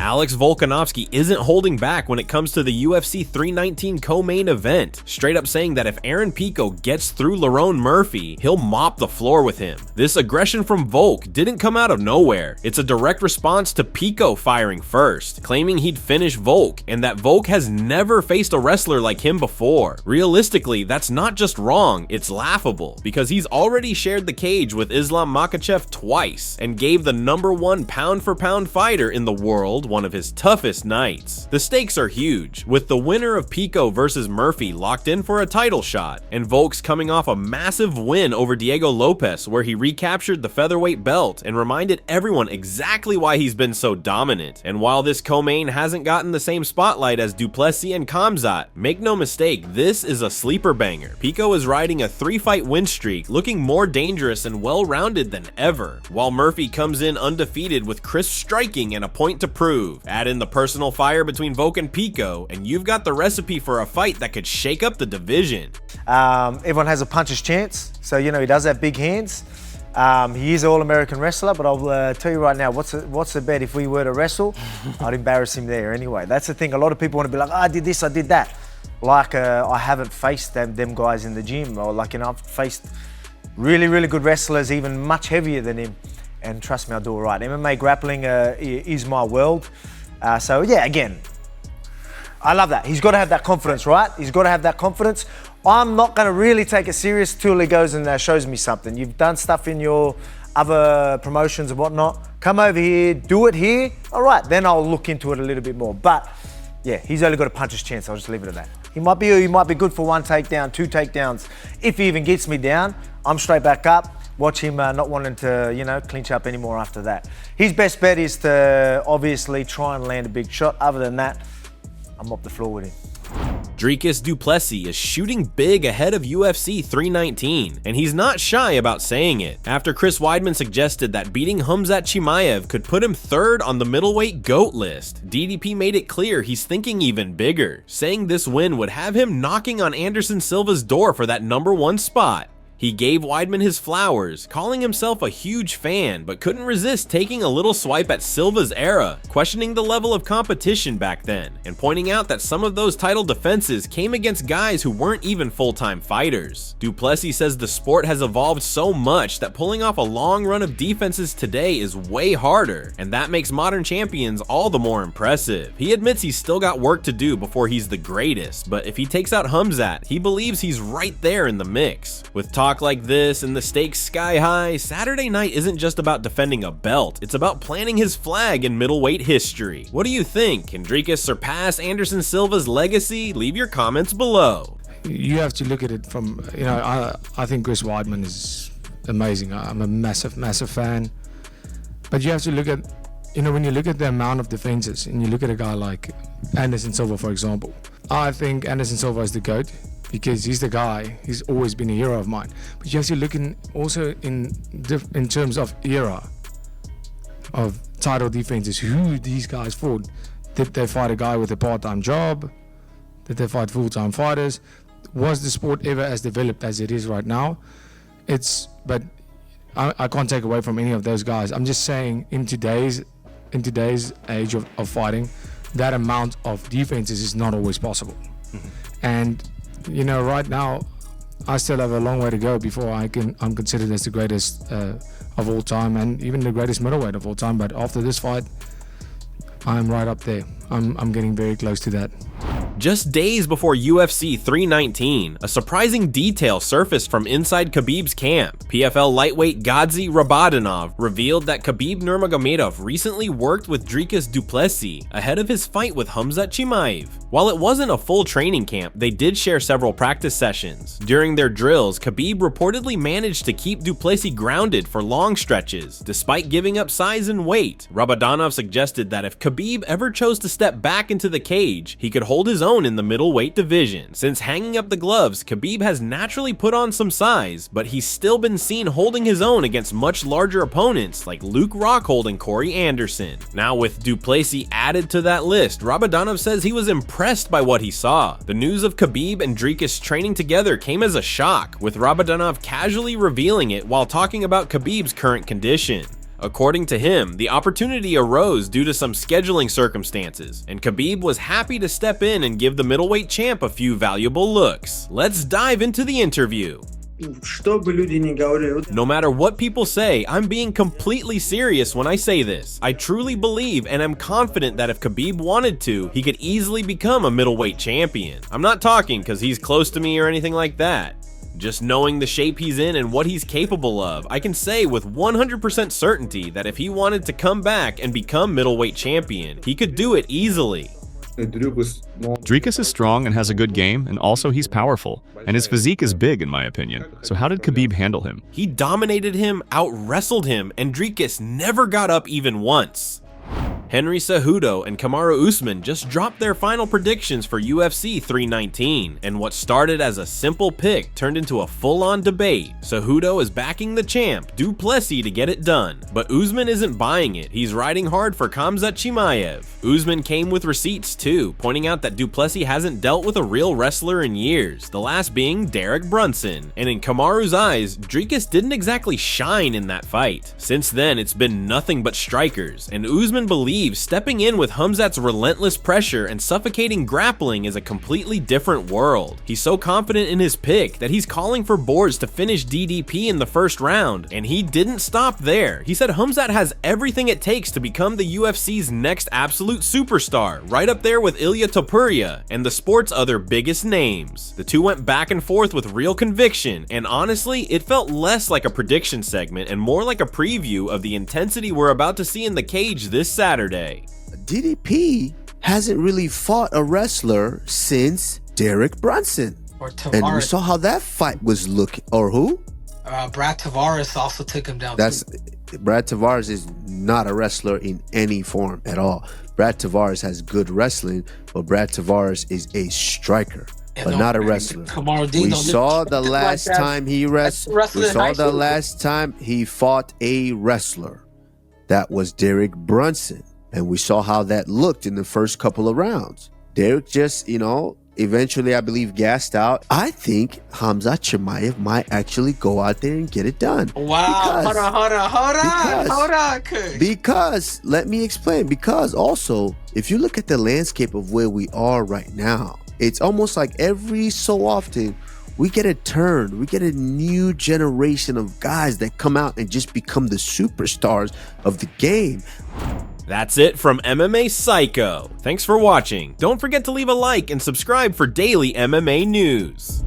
Alex Volkanovski isn't holding back when it comes to the UFC 319 co-main event, straight up saying that if Aaron Pico gets through Lerone Murphy, he'll mop the floor with him. This aggression from Volk didn't come out of nowhere. It's a direct response to Pico firing first, claiming he'd finish Volk and that Volk has never faced a wrestler like him before. Realistically, that's not just wrong, it's laughable, because he's already shared the cage with Islam Makhachev twice and gave the #1 pound-for-pound fighter in the world one of his toughest nights. The stakes are huge, with the winner of Pico versus Murphy locked in for a title shot, and Volk's coming off a massive win over Diego Lopes where he recaptured the featherweight belt and reminded everyone exactly why he's been so dominant. And while this co-main hasn't gotten the same spotlight as Du Plessis and Khamzat, make no mistake, this is a sleeper banger. Pico is riding a 3-fight win streak, looking more dangerous and well-rounded than ever, while Murphy comes in undefeated with crisp striking and a point to prove. Add in the personal fire between Volk and Pico, and you've got the recipe for a fight that could shake up the division. Everyone has a puncher's chance, so he does have big hands. He is an all-American wrestler, but I'll tell you right now, what's the bet if we were to wrestle? I'd embarrass him there anyway. That's the thing. A lot of people want to be like, I did this, I did that. Like, I haven't faced them guys in the gym, or I've faced really, really good wrestlers, even much heavier than him. And trust me, I'll do all right. MMA grappling is my world. So yeah, again, I love that. He's got to have that confidence, right? He's got to have that confidence. I'm not going to really take it serious till he goes and shows me something. You've done stuff in your other promotions and whatnot. Come over here, do it here. All right, then I'll look into it a little bit more. But yeah, he's only got a puncher's chance. I'll just leave it at that. He might be good for 1 takedown, 2 takedowns. If he even gets me down, I'm straight back up. Watch him not wanting to, clinch up anymore after that. His best bet is to obviously try and land a big shot. Other than that, I'm up the floor with him. Dricus Du Plessis is shooting big ahead of UFC 319, and he's not shy about saying it. After Chris Weidman suggested that beating Humzat Chi'maev could put him 3rd on the middleweight GOAT list, DDP made it clear he's thinking even bigger, saying this win would have him knocking on Anderson Silva's door for that #1 spot. He gave Weidman his flowers, calling himself a huge fan, but couldn't resist taking a little swipe at Silva's era, questioning the level of competition back then, and pointing out that some of those title defenses came against guys who weren't even full-time fighters. Du Plessis says the sport has evolved so much that pulling off a long run of defenses today is way harder, and that makes modern champions all the more impressive. He admits he's still got work to do before he's the greatest, but if he takes out Humzat, he believes he's right there in the mix. With talk like this and the stakes sky high, Saturday night isn't just about defending a belt, it's about planting his flag in middleweight history. What do you think? Can Dricus surpass Anderson Silva's legacy? Leave your comments below. You have to look at it from, I think Chris Weidman is amazing. I'm a massive, massive fan. But you have to look at, when you look at the amount of defenses and you look at a guy like Anderson Silva, for example, I think Anderson Silva is the GOAT. Because he's the guy, he's always been a hero of mine. But you have to look also in terms of era of title defenses, who these guys fought. Did they fight a guy with a part-time job? Did they fight full-time fighters? Was the sport ever as developed as it is right now? But I can't take away from any of those guys. I'm just saying in today's age of fighting, that amount of defenses is not always possible. And right now, I still have a long way to go before I'm considered as the greatest of all time, and even the greatest middleweight of all time. But after this fight, I'm right up there. I'm getting very close to that. Just days before UFC 319, a surprising detail surfaced from inside Khabib's camp. PFL lightweight Gadzi Rabadanov revealed that Khabib Nurmagomedov recently worked with Dricus Du Plessis ahead of his fight with Humzat Chi'maev. While it wasn't a full training camp, they did share several practice sessions. During their drills, Khabib reportedly managed to keep Du Plessis grounded for long stretches, despite giving up size and weight. Rabadanov suggested that if Khabib ever chose to step back into the cage, he could hold his own in the middleweight division. Since hanging up the gloves, Khabib has naturally put on some size, but he's still been seen holding his own against much larger opponents like Luke Rockhold and Corey Anderson. Now with Du Plessis added to that list, Rabadanov says he was impressed by what he saw. The news of Khabib and Dricus training together came as a shock, with Rabadanov casually revealing it while talking about Khabib's current condition. According to him, the opportunity arose due to some scheduling circumstances, and Khabib was happy to step in and give the middleweight champ a few valuable looks. Let's dive into the interview. No matter what people say, I'm being completely serious when I say this. I truly believe and am confident that if Khabib wanted to, he could easily become a middleweight champion. I'm not talking because he's close to me or anything like that. Just knowing the shape he's in and what he's capable of, I can say with 100% certainty that if he wanted to come back and become middleweight champion, he could do it easily. Dricus is strong and has a good game, and also he's powerful, and his physique is big in my opinion. So how did Khabib handle him? He dominated him, out-wrestled him, and Dricus never got up even once. Henry Cejudo and Kamaru Usman just dropped their final predictions for UFC 319, and what started as a simple pick turned into a full-on debate. Cejudo is backing the champ, Du Plessis, to get it done, but Usman isn't buying it. He's riding hard for Khamzat Chi'maev. Usman came with receipts too, pointing out that Du Plessis hasn't dealt with a real wrestler in years, the last being Derek Brunson, and in Kamaru's eyes, Dricus didn't exactly shine in that fight. Since then, it's been nothing but strikers, and Usman believes stepping in with Humzat's relentless pressure and suffocating grappling is a completely different world. He's so confident in his pick that he's calling for boards to finish DDP in the first round, and he didn't stop there. He said Humzat has everything it takes to become the UFC's next absolute superstar, right up there with Ilya Topuria and the sport's other biggest names. The two went back and forth with real conviction, and honestly, it felt less like a prediction segment and more like a preview of the intensity we're about to see in the cage this Saturday. DDP hasn't really fought a wrestler since Derek Brunson. Or Tavares. And we saw how that fight was looking. Or who? Brad Tavares also took him down. Brad Tavares is not a wrestler in any form at all. Brad Tavares has good wrestling, but Brad Tavares is a striker, but not a wrestler. We saw the last time he wrestled. We saw the last time he fought a wrestler. That was Derek Brunson. And we saw how that looked in the first couple of rounds. Derek just, eventually, I believe, gassed out. I think Humzat Chi'maev might actually go out there and get it done. Wow. Hold on. Because, let me explain. Because also, if you look at the landscape of where we are right now, it's almost like every so often, we get a turn. We get a new generation of guys that come out and just become the superstars of the game. That's it from MMA Psycho. Thanks for watching. Don't forget to leave a like and subscribe for daily MMA news.